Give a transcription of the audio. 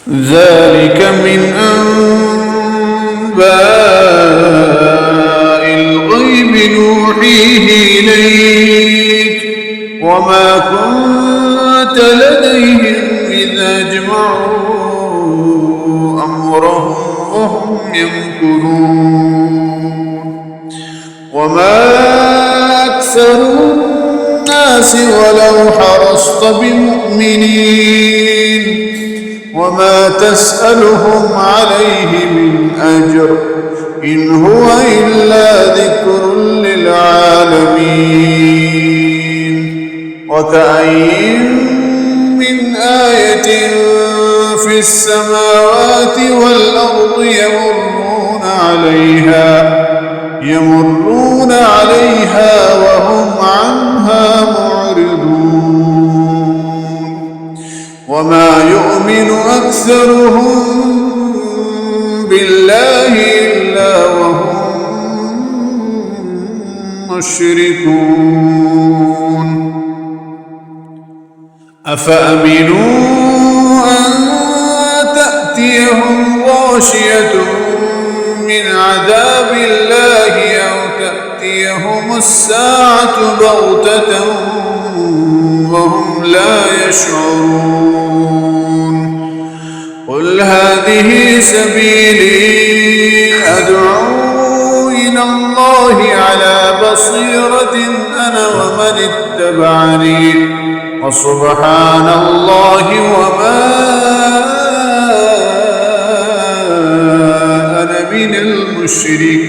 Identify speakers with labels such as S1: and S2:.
S1: ذلك من أنباء الغيب نوحيه إليك وما كنت لديهم إذا أجمعوا أمرهم وهم يمكرون وما أكثر الناس ولو حرصت بمؤمنين وما تسألهم عليه من أجر إن هو إلا ذكر للعالمين وكأين من آية في السماوات والأرض يمرون عليها وهم عنها معرضون وما يؤمن أكثرهم بالله إلا وهم مشركون أفأمنوا أن تأتيهم غاشية من عذاب الله أو تأتيهم الساعة بغتة وهم لا يشعرون قل هذه سبيلي أدعو إلى الله على بصيرة أنا ومن اتبعني وسبحان الله وما أنا من المشركين